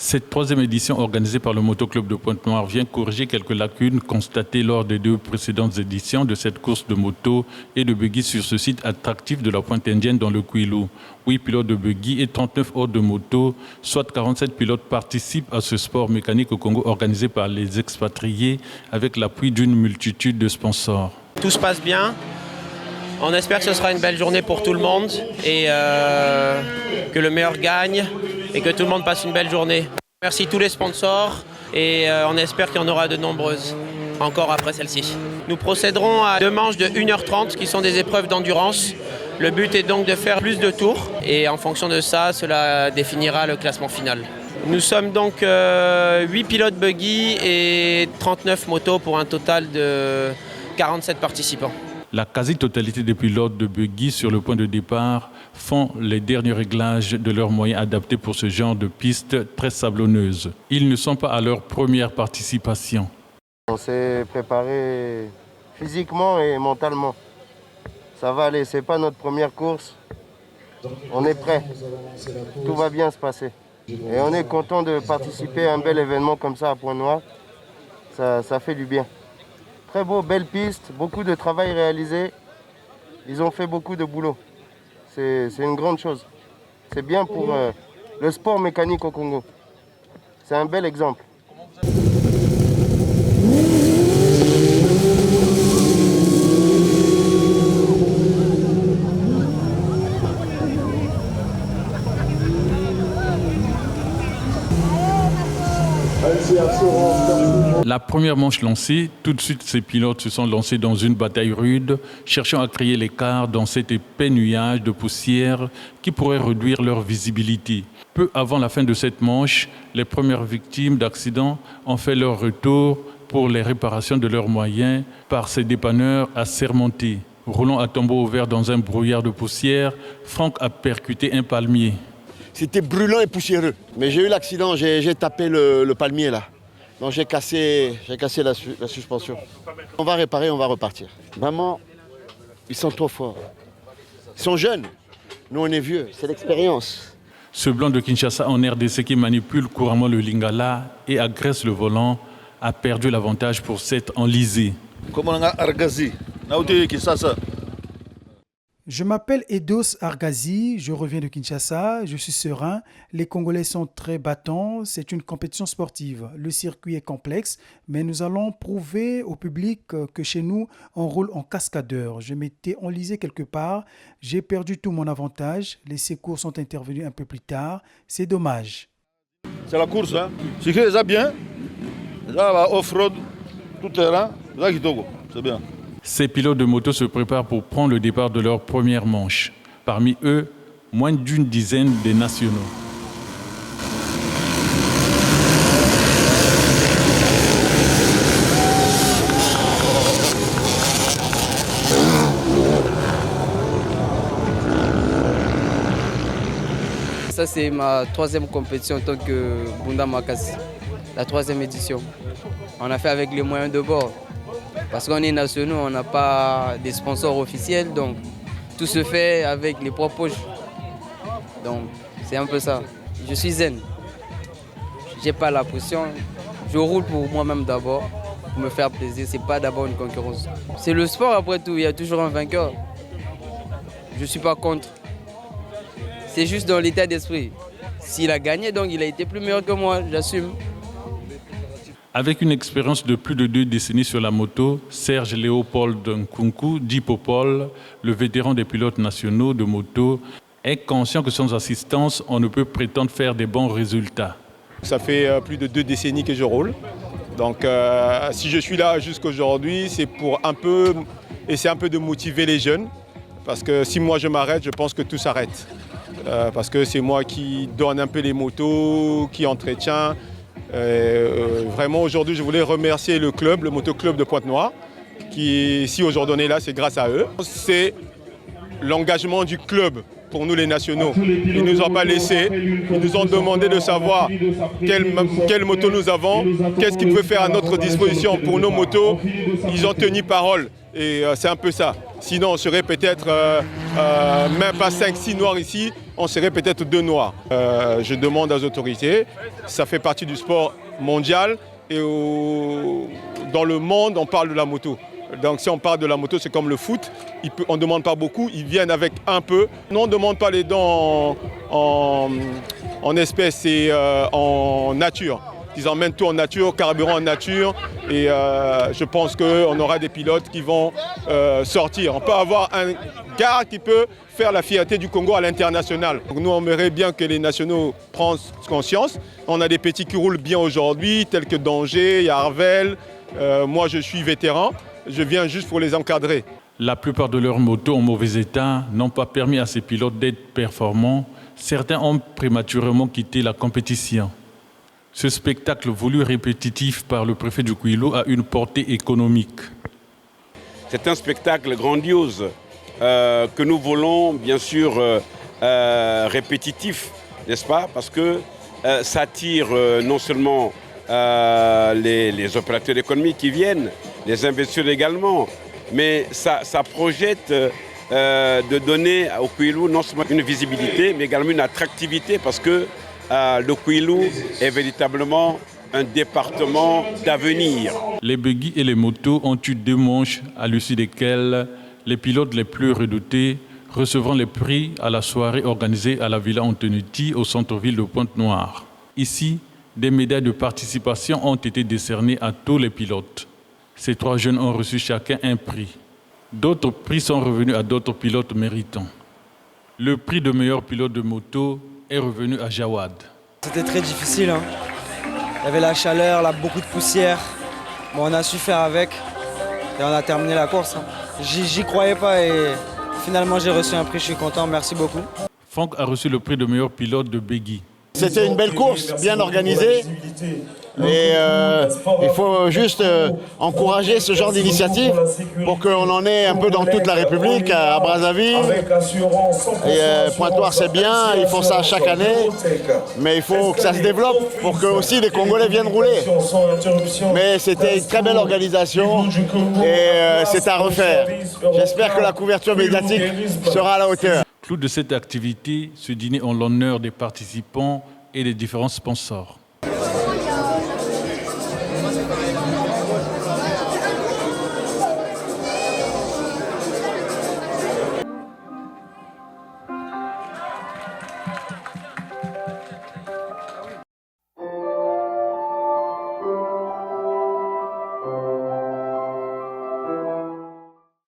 Cette troisième édition organisée par le Motoclub de Pointe-Noire vient corriger quelques lacunes constatées lors des deux précédentes éditions de cette course de moto et de buggy sur ce site attractif de la Pointe Indienne dans le Kouilou. 8 pilotes de buggy et 39 autres de moto, soit 47 pilotes participent à ce sport mécanique au Congo organisé par les expatriés avec l'appui d'une multitude de sponsors. Tout se passe bien. On espère que ce sera une belle journée pour tout le monde et que le meilleur gagne et que tout le monde passe une belle journée. Merci tous les sponsors et on espère qu'il y en aura de nombreuses encore après celle-ci. Nous procéderons à 2 manches de 1h30 qui sont des épreuves d'endurance. Le but est donc de faire plus de tours et en fonction de ça, cela définira le classement final. Nous sommes donc 8 pilotes buggy et 39 motos pour un total de 47 participants. La quasi-totalité des pilotes de buggy sur le point de départ font les derniers réglages de leurs moyens adaptés pour ce genre de piste très sablonneuse. Ils ne sont pas à leur première participation. On s'est préparé physiquement et mentalement. Ça va aller, c'est pas notre première course. On est prêt. Tout va bien se passer. Et on est content de participer à un bel événement comme ça à Pointe-Noire. Ça fait du bien. Très beau, belle piste, beaucoup de travail réalisé. Ils ont fait beaucoup de boulot. C'est une grande chose. C'est bien pour le sport mécanique au Congo. C'est un bel exemple. La première manche lancée, tout de suite ces pilotes se sont lancés dans une bataille rude, cherchant à créer l'écart dans cet épais nuage de poussière qui pourrait réduire leur visibilité. Peu avant la fin de cette manche, les premières victimes d'accidents ont fait leur retour pour les réparations de leurs moyens par ces dépanneurs assermentés. Roulant à tombeau ouvert dans un brouillard de poussière, Franck a percuté un palmier. C'était brûlant et poussiéreux. Mais j'ai eu l'accident, j'ai tapé le palmier là. Donc j'ai cassé la suspension. On va réparer, on va repartir. Vraiment, ils sont trop forts. Ils sont jeunes. Nous on est vieux, c'est l'expérience. Ce blanc de Kinshasa en RDC qui manipule couramment le lingala et agresse le volant a perdu l'avantage pour cette enlisée. Je m'appelle Eidos Argazi, je reviens de Kinshasa, je suis serein, les Congolais sont très battants, c'est une compétition sportive. Le circuit est complexe, mais nous allons prouver au public que chez nous, on roule en cascadeur. Je m'étais enlisé quelque part, j'ai perdu tout mon avantage, les secours sont intervenus un peu plus tard, c'est dommage. C'est la course, hein. C'est que ça bien, là, off-road, tout terrain, là, c'est bien. Ces pilotes de moto se préparent pour prendre le départ de leur première manche. Parmi eux, moins d'une dizaine des nationaux. Ça, c'est ma 3e compétition en tant que Bunda Makasi, la 3e édition. On a fait avec les moyens de bord. Parce qu'on est nationaux, on n'a pas des sponsors officiels, donc tout se fait avec les propres poches. Donc c'est un peu ça. Je suis zen. Je n'ai pas la pression. Je roule pour moi-même d'abord, pour me faire plaisir. Ce n'est pas d'abord une concurrence. C'est le sport après tout, il y a toujours un vainqueur. Je ne suis pas contre. C'est juste dans l'état d'esprit. S'il a gagné, donc il a été plus meilleur que moi, j'assume. Avec une expérience de plus de 2 décennies sur la moto, Serge Léopold Nkunku, dit Popol, le vétéran des pilotes nationaux de moto, est conscient que sans assistance, on ne peut prétendre faire des bons résultats. Ça fait plus de 2 décennies que je roule. Donc si je suis là jusqu'aujourd'hui, c'est pour essayer un peu de motiver les jeunes. Parce que si moi je m'arrête, je pense que tout s'arrête. Parce que c'est moi qui donne un peu les motos, qui entretient. Vraiment aujourd'hui je voulais remercier le club, le motoclub de Pointe-Noire, qui si aujourd'hui on est là, c'est grâce à eux. C'est l'engagement du club pour nous les nationaux. Ils ne nous ont pas laissés, ils nous ont demandé de savoir quelle moto nous avons, qu'est-ce qu'ils peuvent faire à notre disposition pour nos motos. Ils ont tenu parole et c'est un peu ça. Sinon on serait peut-être même pas 5-6 noirs ici. on serait peut-être 2 Noirs. Je demande aux autorités, ça fait partie du sport mondial et dans le monde, on parle de la moto. Donc si on parle de la moto, c'est comme le foot, on ne demande pas beaucoup, ils viennent avec un peu. Non, on ne demande pas les dons en espèces et en nature. Ils emmènent tout en nature, carburant en nature et je pense qu'on aura des pilotes qui vont sortir. On peut avoir un gars qui peut faire la fierté du Congo à l'international. Nous, on aimerait bien que les nationaux prennent conscience. On a des petits qui roulent bien aujourd'hui, tels que Danger, Yarvel. Moi, je suis vétéran. Je viens juste pour les encadrer. La plupart de leurs motos en mauvais état n'ont pas permis à ces pilotes d'être performants. Certains ont prématurément quitté la compétition. Ce spectacle voulu répétitif par le préfet du Kouilou a une portée économique. C'est un spectacle grandiose que nous voulons bien sûr répétitif, n'est-ce pas? Parce que ça attire non seulement les opérateurs économiques qui viennent, les investisseurs également, mais ça projette de donner au Kouilou non seulement une visibilité, mais également une attractivité parce que le Kouilou est véritablement un département d'avenir. Les buggy et les motos ont eu 2 manches à l'issue desquelles les pilotes les plus redoutés recevront les prix à la soirée organisée à la Villa Antonetti au centre-ville de Pointe-Noire. Ici, des médailles de participation ont été décernées à tous les pilotes. Ces 3 jeunes ont reçu chacun un prix. D'autres prix sont revenus à d'autres pilotes méritants. Le prix de meilleur pilote de moto est revenu à Jawad. C'était très difficile. Hein. Il y avait la chaleur, beaucoup de poussière. Bon, on a su faire avec et on a terminé la course. Hein. J'y croyais pas et finalement j'ai reçu un prix, je suis content, merci beaucoup. Franck a reçu le prix de meilleur pilote de Buggy. C'était une belle course, bien organisée. Et il faut juste encourager ce genre d'initiative pour qu'on en ait un peu dans toute la République, à Brazzaville. Et Pointe-Noire, c'est bien, ils font ça chaque année. Mais il faut que ça se développe pour que aussi les Congolais viennent rouler. Mais c'était une très belle organisation et c'est à refaire. J'espère que la couverture médiatique sera à la hauteur. Clou de cette activité, ce dîner en l'honneur des participants et des différents sponsors.